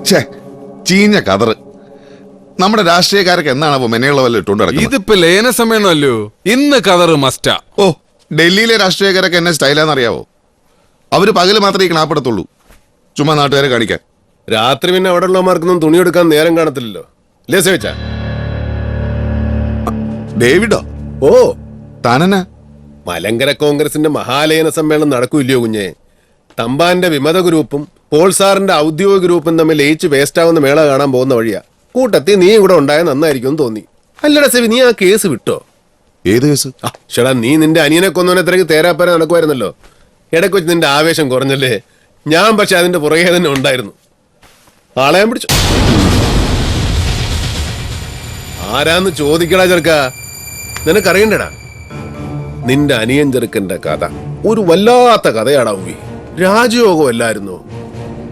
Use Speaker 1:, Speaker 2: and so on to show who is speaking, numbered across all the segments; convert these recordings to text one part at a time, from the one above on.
Speaker 1: ഛേ, ചീഞ്ഞ കതറ്. നമ്മുടെ രാഷ്ട്രീയക്കാരൊക്കെ എന്നാണ് മെനയുള്ള വല്ല ഇട്ടുകൊണ്ട് നടക്കുന്നത്?
Speaker 2: ഇതിപ്പോ ലേന സമയമല്ലോ, ഇന്ന് കതറ് മസ്റ്റാ.
Speaker 1: ഓ, ഡൽഹിയിലെ രാഷ്ട്രീയക്കാരൊക്കെ എന്നെ സ്റ്റൈലാന്നറിയാവോ? അവര് പകല് മാത്രമേ ഈ ക്ലാപ്പെടുത്തുള്ളൂ, ചുമ്മാ നാട്ടുകാരെ കാണിക്കാൻ.
Speaker 3: രാത്രി പിന്നെ അവിടെ ഉള്ളമാർക്കൊന്നും തുണി എടുക്കാൻ നേരം കാണത്തില്ലല്ലോ. ലേസ
Speaker 1: ഡേവിഡോ?
Speaker 3: ഓ,
Speaker 1: താനെന്നാ?
Speaker 3: മലങ്കര കോൺഗ്രസിന്റെ മഹാലയന സമ്മേളനം നടക്കൂല്ലയോ കുഞ്ഞെ? തമ്പാന്റെ വിമത ഗ്രൂപ്പും പോൾ സാറിന്റെ ഔദ്യോഗിക ഗ്രൂപ്പും തമ്മിൽ ലയിച്ച് വേസ്റ്റാവുന്ന മേള കാണാൻ പോകുന്ന വഴിയാ. കൂട്ടത്തിൽ നീ ഇവിടെ ഉണ്ടായ നന്നായിരിക്കും തോന്നി. അല്ലടാ സെവി, നീ ആ കേസ് വിട്ടോ?
Speaker 1: ഏത് കേസ്?
Speaker 3: ചേടാ, നീ നിന്റെ അനിയനെ കൊന്നവനെ തിരക്ക് തേരാപ്പാര നടക്കുമായിരുന്നല്ലോ. ഇടയ്ക്ക് വെച്ച് നിന്റെ ആവേശം കുറഞ്ഞല്ലേ? ഞാൻ പക്ഷെ അതിന്റെ പുറകെ തന്നെ ഉണ്ടായിരുന്നു. ആളെ ഞാൻ പിടിച്ചു. ആരാന്ന് ചോദിക്കടാ ചെറുക്ക, നിനക്കറിയണ്ടടാ. നിന്റെ അനിയൻ ചെറുക്കന്റെ കഥ ഒരു വല്ലാത്ത കഥയാടാവൂ. രാജയോഗം അല്ലായിരുന്നു.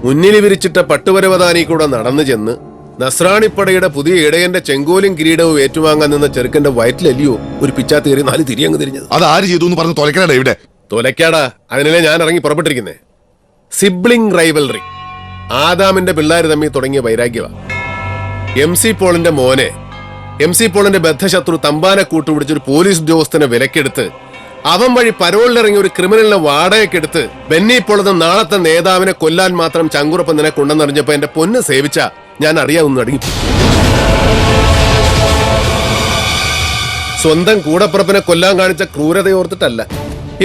Speaker 3: മുന്നിൽ വിരിച്ചിട്ട പട്ടുപരവതാനി കൂടെ നടന്നു ചെന്ന് നസ്രാണിപ്പടയുടെ പുതിയ ഇടയന്റെ ചെങ്കോലും കിരീടവും ഏറ്റുവാങ്ങാൻ നിന്ന ചെറുക്കന്റെ വയറ്റിലല്ലയോ ഒരു പിച്ചാത്തി കയറി 4 തിരിയങ്ങ് തിരിഞ്ഞത്.
Speaker 1: അത് ആര് ചെയ്തു എന്ന് പറഞ്ഞ് തുലക്കണേ ഇവിടെ?
Speaker 3: തൊലക്കാടാ, അതിനല്ലേ ഞാൻ ഇറങ്ങി പുറപ്പെട്ടിരിക്കുന്നേ. സിബ്ലിംഗ് റൈവൽറി, ആദാമിന്റെ പിള്ളേർ തമ്മിൽ തുടങ്ങിയ വൈരാഗ്യവാ. MC പോളിന്റെ മോനെ, MC പോളിന്റെ ബദ്ധശത്രു തമ്പാനെ കൂട്ടുപിടിച്ചൊരു പോലീസ് ഉദ്യോഗസ്ഥനെ വിലക്കെടുത്ത് അവൻ വഴി പരോളിലിറങ്ങി ഒരു ക്രിമിനലിനെ വാടകയ്ക്കെടുത്ത് ബെന്നി പോളത് നാളത്തെ നേതാവിനെ കൊല്ലാൻ മാത്രം ചങ്കുറപ്പ് നിനക്കുണ്ടെന്നറിഞ്ഞപ്പോ എന്റെ പൊന്ന് സേവിച്ച ഞാൻ അറിയാവുന്ന അടങ്ങി. സ്വന്തം കൂടപ്പുറപ്പിനെ കൊല്ലാൻ കാണിച്ച ക്രൂരതയോർത്തിട്ടല്ല.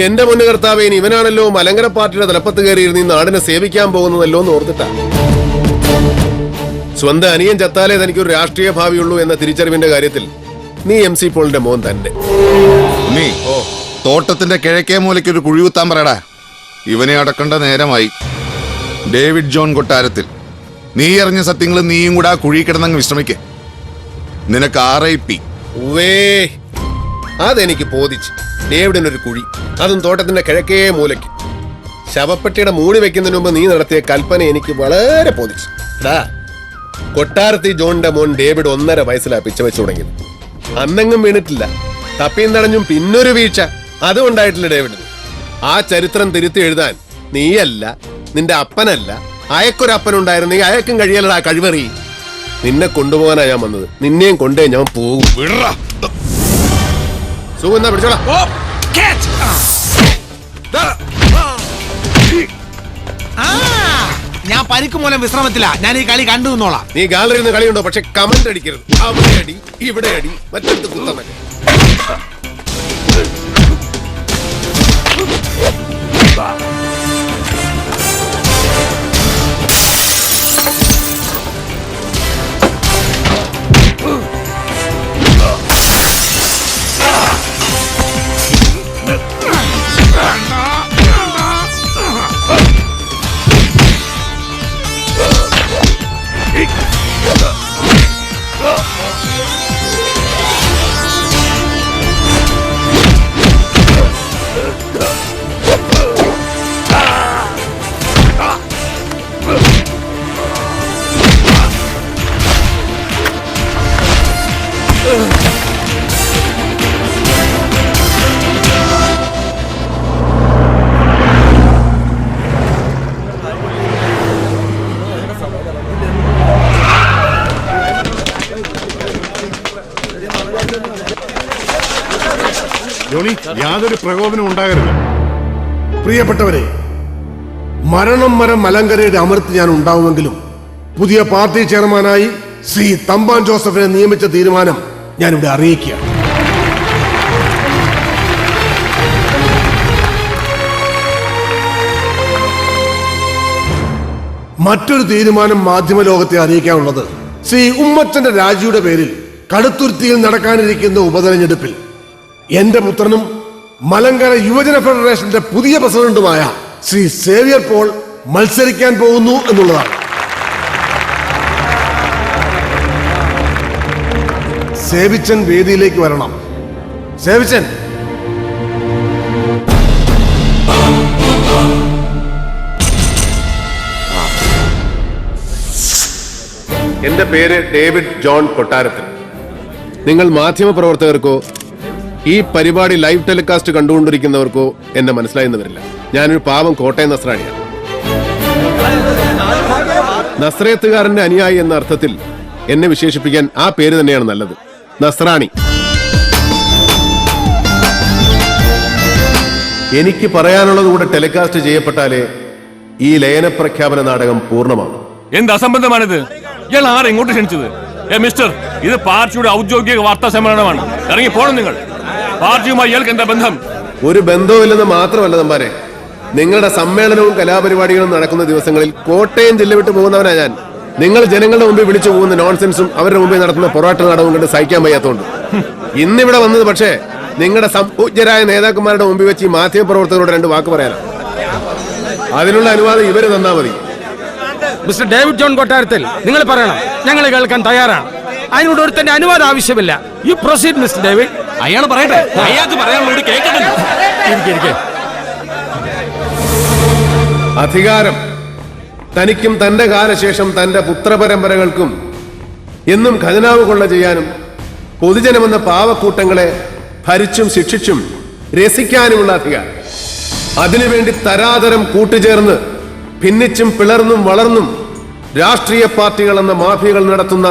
Speaker 3: എന്റെ മുന്നു കർത്താവേ, ഇവനാണല്ലോ മലങ്കര പാർട്ടിയുടെ തലപ്പത്ത് കയറിയിരുന്ന് ഈ നാടിനെ സേവിക്കാൻ പോകുന്നതല്ലോ എന്ന് ഓർത്തിട്ടാ. സ്വന്തം അനിയൻ ചത്താലേ തനിക്കൊരു രാഷ്ട്രീയ ഭാവിയുള്ളൂ എന്ന തിരിച്ചറിവിന്റെ കാര്യത്തിൽ നീ MC പോളിന്റെ മോൻ തന്നെ.
Speaker 1: നീ തോട്ടത്തിന്റെ കിഴക്കേ മൂലയ്ക്ക് ഒരു കുഴി കുത്താൻ പറയടാ. ഇവനെ അടക്കേണ്ട നേരമായി. ഡേവിഡ് ജോൺ കൊട്ടാരത്തിൽ, നീ അറിഞ്ഞ സത്യങ്ങൾ നീയും കൂടെ ആ കുഴി കിടന്നങ്ങ് വിശ്രമിക്കേ. നിനക്ക് RIP.
Speaker 3: അതെനിക്ക് ബോധിച്ചു. ഡേവിഡിനൊരു കുഴി, അതും തോട്ടത്തിന്റെ കിഴക്കേ മൂലയ്ക്ക്. ശവപ്പെട്ടിയുടെ മൂടി വെക്കുന്നതിന് മുമ്പ് നീ നടത്തിയ കൽപ്പന എനിക്ക് വളരെ ബോധിച്ചു. കൊട്ടാരത്തി ജോണിന്റെ മോൻ ഡേവിഡ് 1.5 വയസ്സിലാ പിച്ച വെച്ചു തുടങ്ങിയത്. അന്നെങ്ങും വീണിട്ടില്ല, തപ്പിയും തടഞ്ഞും പിന്നൊരു വീഴ്ച അതും ഉണ്ടായിട്ടില്ല ഡേവിഡിന്. ആ ചരിത്രം തിരുത്തി എഴുതാൻ നീയല്ല, നിന്റെ അപ്പനല്ല, അയക്കൊരപ്പനുണ്ടായിരുന്നെങ്കിൽ അയക്കും കഴിയലടാ കഴിവറി. നിന്നെ കൊണ്ടുപോകാനാ ഞാൻ വന്നത്, നിന്നെയും കൊണ്ടേ ഞാൻ പോകും. സുഖം പിടിച്ചോളാം.
Speaker 4: ഞാൻ പരിക്ക് മൂലം വിശ്രമത്തില്ല. ഞാൻ ഈ കളി കണ്ടു നിന്നോളാം.
Speaker 3: നീ ഗാലറിയിൽ നിന്ന് കളിയുണ്ടോ? പക്ഷെ കമന്റ് അടിക്കരുത്. അവിടെ അടി, ഇവിടെ അടി, മറ്റടുത്ത് കുത്തന്നൊക്കെ.
Speaker 5: യാതൊരു പ്രകോപനം ഉണ്ടാകരുത്. പ്രിയപ്പെട്ടവരെ, മരണം വരെ മലങ്കരയുടെ അമരത്ത് ഞാൻ ഉണ്ടാവുമെങ്കിലും പുതിയ പാർട്ടി ചെയർമാനായി ശ്രീ തമ്പാൻ ജോസഫിനെ നിയമിച്ച തീരുമാനം ഞാനിവിടെ അറിയിക്കുകയാണ്. മറ്റൊരു തീരുമാനം മാധ്യമലോകത്തെ അറിയിക്കാനുള്ളത്, ശ്രീ ഉമ്മച്ചന്റെ രാജിയുടെ പേരിൽ കടുത്തുരുത്തിയിൽ നടക്കാനിരിക്കുന്ന ഉപതെരഞ്ഞെടുപ്പിൽ എന്റെ പുത്രനും മലങ്കര യുവജന ഫെഡറേഷന്റെ പുതിയ പ്രസിഡന്റുമായ ശ്രീ സേവിയർ പോൾ മത്സരിക്കാൻ പോകുന്നു എന്നുള്ളതാണ്. സേവിച്ചൻ വേദിയിലേക്ക് വരണം. സേവിച്ചൻ.
Speaker 3: എന്റെ പേര് ഡേവിഡ് ജോൺ കൊട്ടാരത്തിൽ. നിങ്ങൾ മാധ്യമപ്രവർത്തകർക്കോ ഈ പരിപാടി ലൈവ് ടെലികാസ്റ്റ് കണ്ടുകൊണ്ടിരിക്കുന്നവർക്കോ എന്നെ മനസ്സിലായെന്ന് വരില്ല. ഞാനൊരു പാവം കോട്ടയം നസ്രാണിയാണ്. നസ്രേത്തുകാരന്റെ അനുയായി എന്ന അർത്ഥത്തിൽ എന്നെ വിശേഷിപ്പിക്കാൻ ആ പേര് തന്നെയാണ് നല്ലത്, നസ്രാണി. എനിക്ക് പറയാനുള്ളത് കൂടെ ടെലികാസ്റ്റ് ചെയ്യപ്പെട്ടാലേ ഈ ലയന പ്രഖ്യാപന നാടകം പൂർണ്ണമാണ്.
Speaker 6: എന്ത് അസംബന്ധമാണിത്? ഇയാൾ ആരെ ഇങ്ങോട്ട് ക്ഷണിച്ചത്? മിസ്റ്റർ, ഇത് പാർട്ടിയുടെ ഔദ്യോഗിക വാർത്താ സമ്മേളനമാണ്. ഇറങ്ങി പോകണം നിങ്ങൾ. പാർട്ടിയുമായി ഇയാൾക്ക് എന്താ ബന്ധം?
Speaker 3: ഒരു ബന്ധവുമില്ലെന്ന് മാത്രമല്ല തമ്പാനെ, നിങ്ങളുടെ സമ്മേളനവും കലാപരിപാടികളും നടക്കുന്ന ദിവസങ്ങളിൽ കോട്ടയം ജില്ല വിട്ട് പോകുന്നവനാ ഞാൻ. നിങ്ങൾ ജനങ്ങളുടെ മുമ്പിൽ വിളിച്ചു പോകുന്ന നോൺസെൻസും അവരുടെ മുമ്പിൽ നടത്തുന്ന പൊറാട്ട നാടകവും കണ്ട് സഹിക്കാൻ വയ്യാത്തതുകൊണ്ട് ഇന്നിവിടെ വന്നത് പക്ഷേ നിങ്ങളുടെ സംപൂജ്യരായ നേതാക്കന്മാരുടെ മുമ്പിൽ വെച്ച് ഈ മാധ്യമ പ്രവർത്തകരോട് 2 വാക്ക് പറയാനാണ്. അതിനുള്ള അനുവാദം ഇവര് തന്നാ മതി.
Speaker 7: മിസ്റ്റർ ഡേവിഡ് ജോൺ കൊട്ടാരത്തിൽ, നിങ്ങൾ പറയണം, ഞങ്ങൾ കേൾക്കാൻ തയ്യാറാണ്. അതിനോട് ഒരുത്തന്റെ അനുവാദം ആവശ്യമില്ല. You proceed mister David.
Speaker 6: അയാൾ പറയട്ടെ, അയാൾക്ക് പറയാനുള്ളത് കേൾക്കട്ടെ.
Speaker 3: അധികാരം തനിക്കും തന്റെ കാലശേഷം തന്റെ പുത്രപരമ്പരകൾക്കും എന്നും ഖജനാവ് കൊള്ള ചെയ്യാനും പൊതുജനമെന്ന പാവക്കൂട്ടങ്ങളെ ഭരിച്ചും ശിക്ഷിച്ചും രസിക്കാനുമുള്ള അധികാരം. അതിനുവേണ്ടി തരാതരം കൂട്ടുചേർന്ന് ഭിന്നിച്ചും പിളർന്നും വളർന്നും രാഷ്ട്രീയ പാർട്ടികൾ എന്ന മാഫിയകൾ നടത്തുന്ന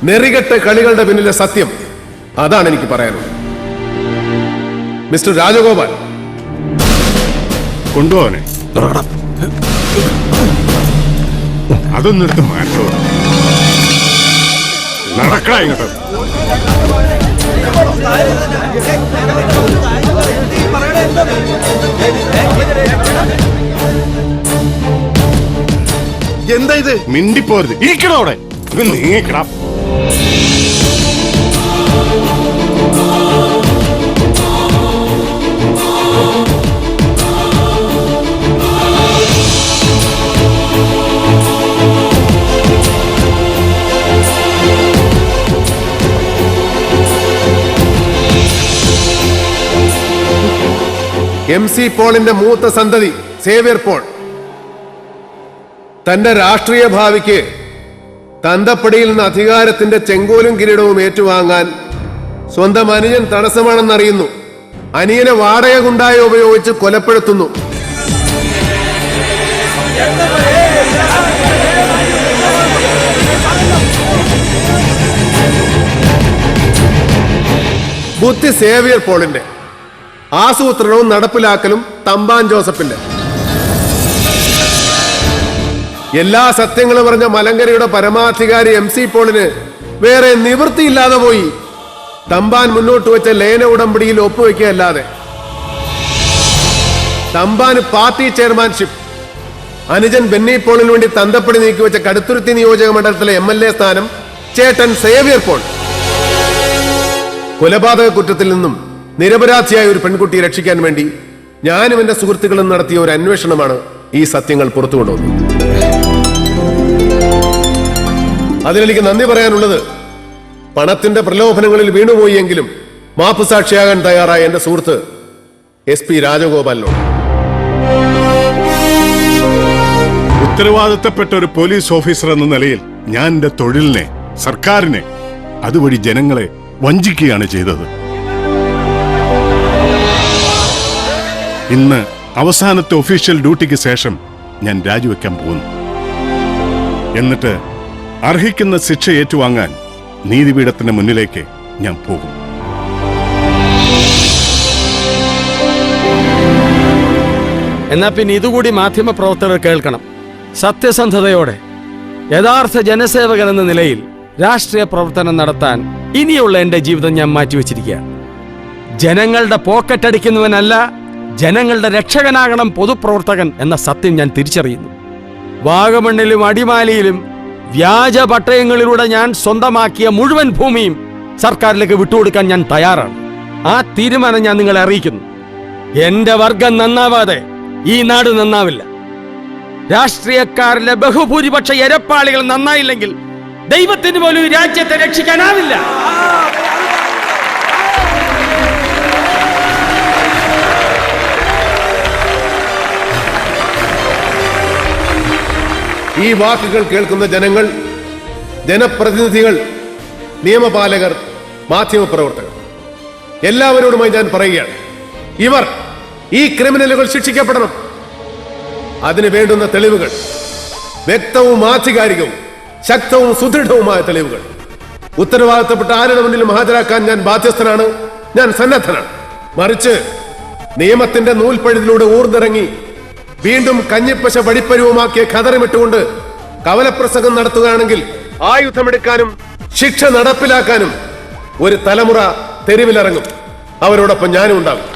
Speaker 3: നെറികെട്ട കളികളുടെ പിന്നിലെ സത്യം, അതാണ് എനിക്ക് പറയാനുള്ളത്. മിസ്റ്റർ രാജഗോപാൽ,
Speaker 8: കൊണ്ടുപോവനെ അതൊന്നെടുത്ത് മാറ്റോ. നടക്കടാ ഇങ്ങോട്ട്.
Speaker 5: എന്താ ഇത്?
Speaker 8: മിണ്ടിപ്പോരുത്, ഇരിക്കണോ അവിടെ. നീങ്ങിക്കടാ.
Speaker 3: MC പോളിന്റെ മൂത്ത സന്തതി സേവ്യർ പോൾ തന്റെ രാഷ്ട്രീയ ഭാവിക്ക് തന്തപ്പടിയിൽ നിന്ന് അധികാരത്തിന്റെ ചെങ്കോലും കിരീടവും ഏറ്റുവാങ്ങാൻ സ്വന്തം അനുജൻ തടസ്സമാണെന്നറിയുന്നു. അനിയനെ വാടക ഗുണ്ടായി ഉപയോഗിച്ച് കൊലപ്പെടുത്തുന്നു. ബുദ്ധി സേവ്യർ പോളിന്റെ, ആസൂത്രണവും നടപ്പിലാക്കലും തമ്പാൻ ജോസഫിന്റെ. എല്ലാ സത്യങ്ങളും പറഞ്ഞ മലങ്കരയുടെ പരമാധികാരി MC പോളിന് വേറെ നിവൃത്തിയില്ലാതെ പോയി തമ്പാൻ മുന്നോട്ട് വെച്ച ലയന ഉടമ്പടിയിൽ ഒപ്പുവെക്കുകയല്ലാതെ. തമ്പാന് പാർട്ടി ചെയർമാൻഷിപ്പ്, അനുജൻ ബെന്നി പോളിന് വേണ്ടി തന്തപ്പടി നീക്കിവെച്ച കടുത്തുരുത്തി നിയോജക മണ്ഡലത്തിലെ MLA സ്ഥാനം ചേട്ടൻ സേവ്യർ പോൾ. കൊലപാതക കുറ്റത്തിൽ നിന്നും നിരപരാധിയായ ഒരു പെൺകുട്ടിയെ രക്ഷിക്കാൻ വേണ്ടി ഞാനും എന്റെ സുഹൃത്തുക്കളും നടത്തിയ ഒരു അന്വേഷണമാണ് ഈ സത്യങ്ങൾ പുറത്തു കൊണ്ടുവന്നത്. അതിനെനിക്ക് നന്ദി പറയാനുള്ളത് പണത്തിന്റെ പ്രലോഭനങ്ങളിൽ വീണുപോയി എങ്കിലും മാപ്പുസാക്ഷിയാകാൻ തയ്യാറായ എന്റെ സുഹൃത്ത് SP രാജഗോപാലിനോട്.
Speaker 8: ഉത്തരവാദിത്തപ്പെട്ട ഒരു പോലീസ് ഓഫീസർ എന്ന നിലയിൽ ഞാൻ എന്റെ തൊഴിലിനെ, സർക്കാരിനെ, അതുവഴി ജനങ്ങളെ വഞ്ചിക്കുകയാണ് ചെയ്തത്. ഇന്ന് അവസാനത്തെ ഒഫീഷ്യൽ ഡ്യൂട്ടിക്ക് ശേഷം ഞാൻ രാജിവെക്കാൻ പോകുന്നു. എന്നിട്ട് അർഹിക്കുന്ന ശിക്ഷ ഏറ്റുവാങ്ങാൻ നീതിപീഠത്തിന്റെ മുന്നിലേക്ക് ഞാൻ പോകും.
Speaker 7: എന്നാ പിന്നെ ഇതുകൂടി മാധ്യമ പ്രവർത്തകർ കേൾക്കണം. സത്യസന്ധതയോടെ യഥാർത്ഥ ജനസേവകൻ എന്ന നിലയിൽ രാഷ്ട്രീയ പ്രവർത്തനം നടത്താൻ ഇനിയുള്ള എന്റെ ജീവിതം ഞാൻ മാറ്റിവെച്ചിരിക്കുകയാണ്. ജനങ്ങളുടെ പോക്കറ്റ് അടിക്കുന്നവനല്ല, ജനങ്ങളുടെ രക്ഷകനാകണം പൊതുപ്രവർത്തകൻ എന്ന സത്യം ഞാൻ തിരിച്ചറിയുന്നു. വാഗമണ്ണിലും അടിമാലിയിലും വ്യാജ പട്ടയങ്ങളിലൂടെ ഞാൻ സ്വന്തമാക്കിയ മുഴുവൻ ഭൂമിയും സർക്കാരിലേക്ക് വിട്ടുകൊടുക്കാൻ ഞാൻ തയ്യാറാണ്. ആ തീരുമാനം ഞാൻ നിങ്ങളെ അറിയിക്കുന്നു. എന്റെ വർഗം നന്നാവാതെ ഈ നാട് നന്നാവില്ല. രാഷ്ട്രീയക്കാരിലെ ബഹുഭൂരിപക്ഷ എരപ്പാളികൾ നന്നായില്ലെങ്കിൽ ദൈവത്തിന് പോലും ഈ രാജ്യത്തെ രക്ഷിക്കാനാവില്ല.
Speaker 3: ഈ വാക്കുകൾ കേൾക്കുന്ന ജനങ്ങൾ, ജനപ്രതിനിധികൾ, നിയമപാലകർ, മാധ്യമപ്രവർത്തകർ എല്ലാവരോടുമായി ഞാൻ പറയുകയാണ്, ഇവർ, ഈ ക്രിമിനലുകൾ ശിക്ഷിക്കപ്പെടണം. അതിന് വേണ്ടുന്ന തെളിവുകൾ വ്യക്തവും ആധികാരികവും ശക്തവും സുദൃഢവുമായ തെളിവുകൾ ഉത്തരവാദിത്തപ്പെട്ട ആരുടെ മുന്നിലും ഹാജരാക്കാൻ ഞാൻ ബാധ്യസ്ഥനാണ്, ഞാൻ സന്നദ്ധനാണ്. മറിച്ച് നിയമത്തിന്റെ നൂൽപ്പഴുതിലൂടെ ഊർന്നിറങ്ങി വീണ്ടും കഞ്ഞിപ്പശ വടിപ്പരുവമാക്കിയ ഖദറുമിട്ടുകൊണ്ട് കവലപ്രസംഗം നടത്തുകയാണെങ്കിൽ ആയുധമെടുക്കാനും ശിക്ഷ നടപ്പിലാക്കാനും ഒരു തലമുറ തെരുവിലിറങ്ങും. അവരോടൊപ്പം ഞാനും ഉണ്ടാകും.